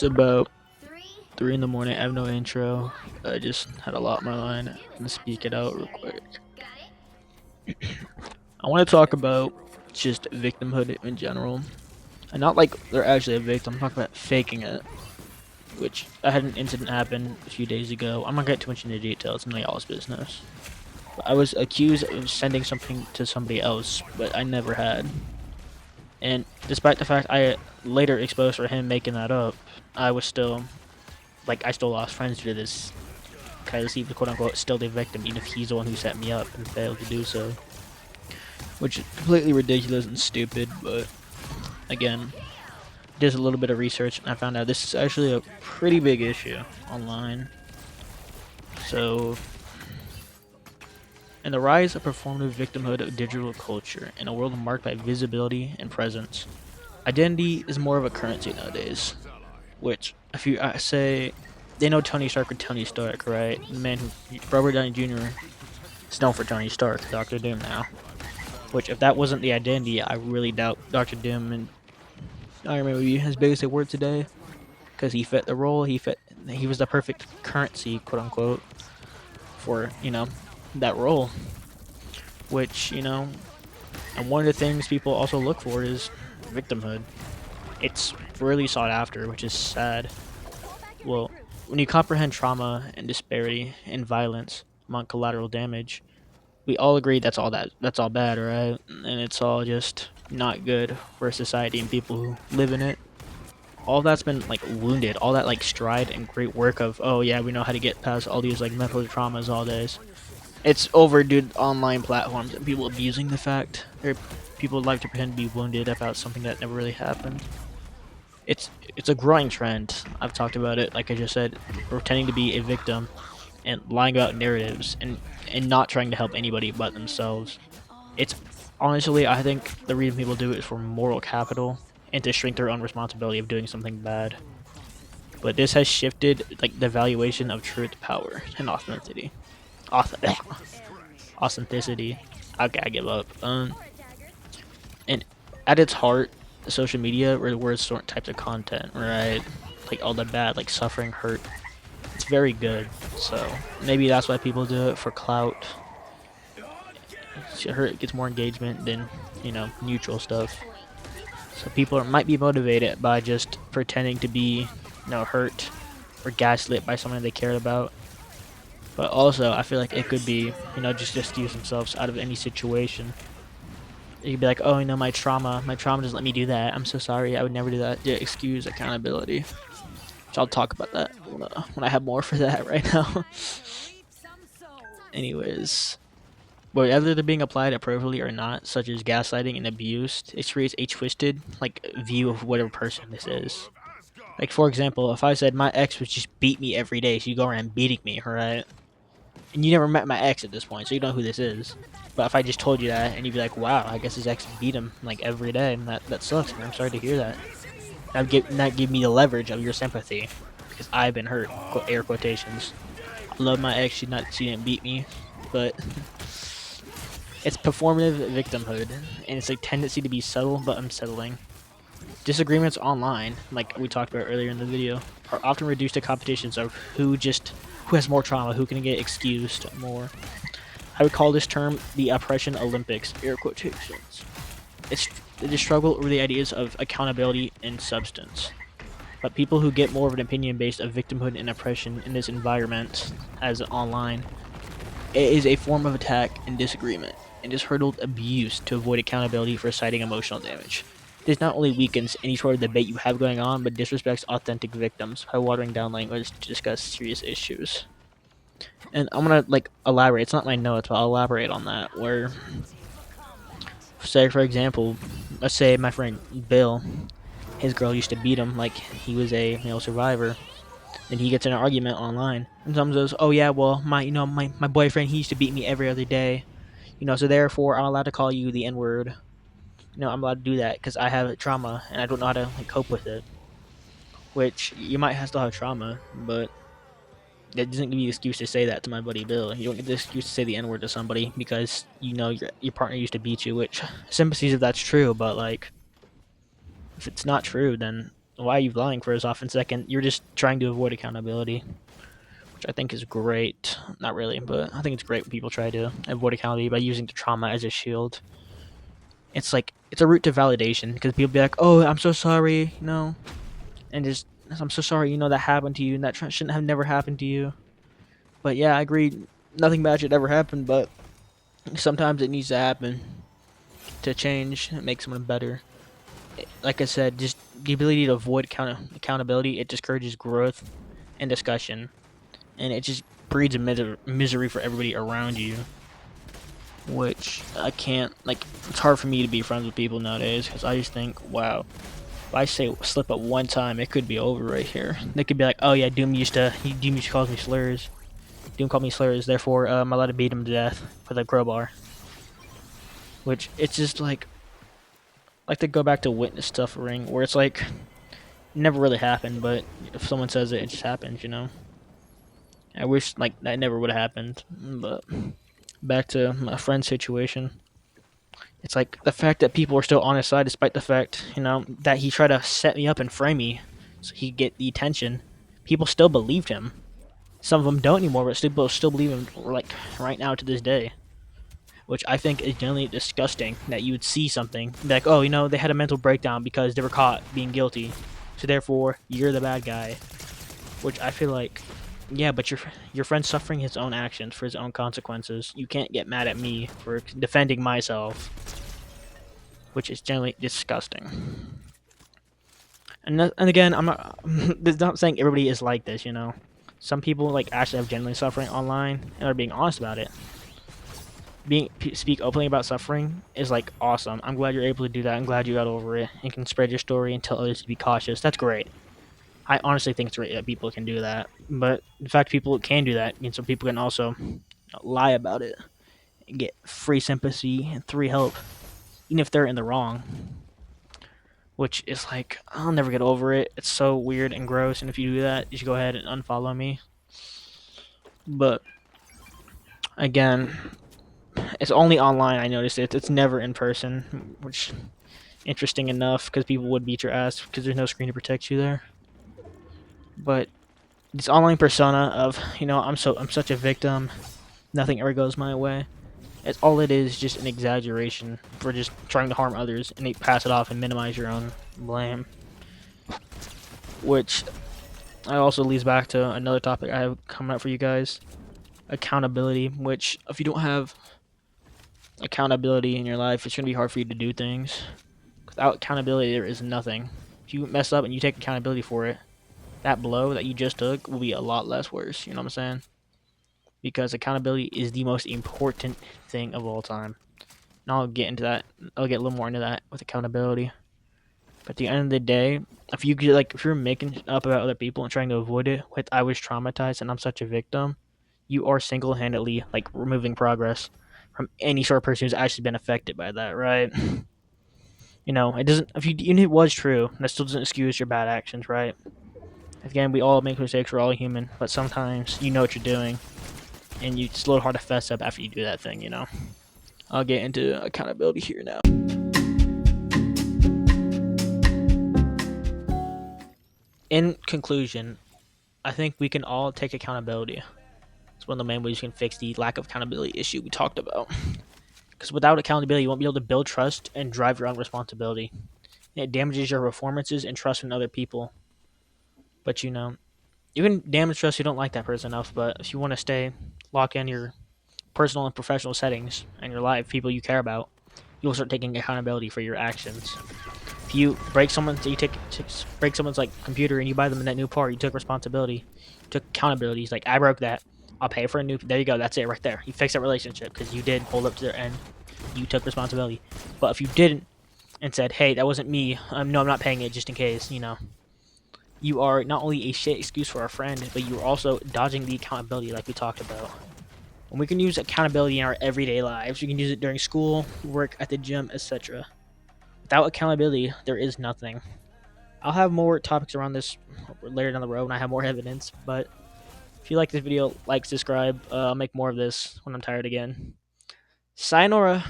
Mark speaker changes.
Speaker 1: It's about 3 in the morning. I have no intro. I just had a lot on my mind. I'm gonna speak it out real quick. I want to talk about just victimhood in general, and not like they're actually a victim. I'm talking about faking it. Which I had an incident happen a few days ago. I'm not gonna get too much into details. It's none of y'all's business. But I was accused of sending something to somebody else, but I never had. And despite the fact I later exposed for him making that up, I was still I still lost friends due to this because he was quote unquote still the victim, even if he's the one who set me up and failed to do so. Which is completely ridiculous and stupid, but again, did a little bit of research and I found out this is actually a pretty big issue online. So, in the rise of performative victimhood of digital culture in a world marked by visibility and presence, identity is more of a currency nowadays. Which, if you say, they know Tony Stark or Tony Stark, right? The man who, Robert Downey Jr. is known for Tony Stark, Doctor Doom now. Which, if that wasn't the identity, I really doubt Doctor Doom and Iron Man would be as big as they were today. Because he fit the role, he was the perfect currency, quote unquote, for, that role. Which, and one of the things people also look for is victimhood. It's really sought after, which is sad. Well, when you comprehend trauma and disparity and violence among collateral damage, we all agree that's all bad, right? And it's all just not good for society and people who live in it. All that's been wounded, all that stride and great work of, oh yeah, we know how to get past all these mental traumas all this. It's over due to online platforms and people abusing the fact, or people like to pretend to be wounded about something that never really happened. It's a growing trend. I've talked about it, like I just said, pretending to be a victim and lying about narratives and not trying to help anybody but themselves. It's honestly, I think the reason people do it is for moral capital and to shrink their own responsibility of doing something bad. But this has shifted the valuation of truth, power, and authenticity. Authenticity. Okay, I give up. And at its heart, social media rewards certain types of content, right? Like all the bad, suffering, hurt. It's very good. So maybe that's why people do it for clout. Hurt gets more engagement than neutral stuff. So people might be motivated by just pretending to be hurt or gaslit by someone they cared about. But also, I feel like it could be just use themselves out of any situation. You could be like, oh, my trauma doesn't let me do that. I'm so sorry. I would never do that. Yeah, excuse accountability. So I'll talk about that when I have more for that right now. Anyways, whether they're being applied appropriately or not, such as gaslighting and abuse, it creates a twisted view of whatever person this is. Like for example, if I said my ex would just beat me every day, so you go around beating me, right? And you never met my ex at this point, so you don't know who this is. But if I just told you that, and you'd be like, wow, I guess his ex beat him every day, and that sucks, man. I'm sorry to hear that. That give me the leverage of your sympathy, because I've been hurt. Air quotations. I love my ex. She didn't beat me, but it's performative victimhood, and it's a tendency to be subtle but unsettling. Disagreements online, like we talked about earlier in the video, are often reduced to competitions of who has more trauma, who can get excused more. I would call this term the oppression Olympics, air quotations. It's the struggle over the ideas of accountability and substance. But people who get more of an opinion based of victimhood and oppression in this environment, as online, it is a form of attack and disagreement, and is hurdled abuse to avoid accountability for citing emotional damage. This not only weakens any sort of debate you have going on, but disrespects authentic victims by watering down language to discuss serious issues. And I'm gonna elaborate. It's not my notes, but I'll elaborate on that. Where, say for example, let's say my friend Bill, his girl used to beat him like he was a male survivor. Then he gets in an argument online, and someone says, "Oh yeah, well my boyfriend he used to beat me every other day, so therefore I'm allowed to call you the N word. I'm allowed to do that because I have trauma and I don't know how to cope with it." Which you might still have trauma, but that doesn't give you the excuse to say that to my buddy Bill. You don't get the excuse to say the N word to somebody because your partner used to beat you. Which sympathies if that's true, but if it's not true, then why are you lying first off? And second, you're just trying to avoid accountability, which I think is great. Not really, but I think it's great when people try to avoid accountability by using the trauma as a shield. It's like it's a route to validation because people be like, "Oh, I'm so sorry," and just I'm so sorry, that happened to you, and that shouldn't have never happened to you. But yeah, I agree. Nothing bad should ever happen, but sometimes it needs to happen to change and make someone better. Like I said, just the ability to avoid accountability, it discourages growth and discussion, and it just breeds a misery for everybody around you. Which I can't like. It's hard for me to be friends with people nowadays because I just think, wow, if I say slip up one time, it could be over right here. They could be like, oh yeah, Doom used to call me slurs. Doom called me slurs, therefore I'm allowed to beat him to death with a crowbar. Which it's just like to go back to witness suffering, where it's like never really happened, but if someone says it, it just happens. I wish like that never would have happened, but back to my friend's situation. It's like the fact that people are still on his side, despite the fact, that he tried to set me up and frame me so he'd get the attention. People still believed him. Some of them don't anymore, but still believe him, like right now to this day. Which I think is generally disgusting that you would see something like, oh, they had a mental breakdown because they were caught being guilty, so therefore you're the bad guy. Which I feel like, yeah, but your friend's suffering his own actions for his own consequences. You can't get mad at me for defending myself, which is generally disgusting. And again, I'm not saying everybody is like this. Some people like actually have genuinely suffering online and are being honest about it. Speak openly about suffering is like awesome. I'm glad you're able to do that. I'm glad you got over it and can spread your story and tell others to be cautious. That's great. I honestly think it's great that people can do that. But the fact people can do that means some people can also lie about it and get free sympathy and free help, even if they're in the wrong. Which is like, I'll never get over it. It's so weird and gross. And if you do that, you should go ahead and unfollow me. But again, it's only online. I noticed it. It's never in person, which interesting enough because people would beat your ass because there's no screen to protect you there. But this online persona of I'm such a victim, nothing ever goes my way. It's all it is, just an exaggeration for just trying to harm others and they pass it off and minimize your own blame. Which I also leads back to another topic I have coming up for you guys: accountability. Which if you don't have accountability in your life, it's gonna be hard for you to do things. Without accountability, there is nothing. If you mess up and you take accountability for it, that blow that you just took will be a lot less worse. You know what I'm saying? Because accountability is the most important thing of all time. And I'll get into that. I'll get a little more into that with accountability. But at the end of the day, if you're making up about other people and trying to avoid it with "I was traumatized and I'm such a victim," you are single-handedly removing progress from any sort of person who's actually been affected by that, right? It doesn't. If even if it was true, that still doesn't excuse your bad actions, right? Again, we all make mistakes. We're all human, but sometimes you know what you're doing, and it's a little hard to fess up after you do that thing. I'll get into accountability here now. In conclusion, I think we can all take accountability. It's one of the main ways you can fix the lack of accountability issue we talked about. Because without accountability, you won't be able to build trust and drive your own responsibility. It damages your performances and trust in other people. But you can damage trust if you don't like that person enough. But if you want to lock in your personal and professional settings and your life, people you care about, you'll start taking accountability for your actions. If you break someone's computer and you buy them a new part, you took responsibility, you took accountability. It's like, I broke that. I'll pay for a new. There you go. That's it right there. You fixed that relationship because you did hold up to their end. You took responsibility. But if you didn't and said, "Hey, that wasn't me. No, I'm not paying it just in case," you are not only a shit excuse for our friend, but you are also dodging the accountability like we talked about. And we can use accountability in our everyday lives. We can use it during school, work, at the gym, etc. Without accountability, there is nothing. I'll have more topics around this later down the road when I have more evidence, but if you like this video, like, subscribe. I'll make more of this when I'm tired again. Sayonara.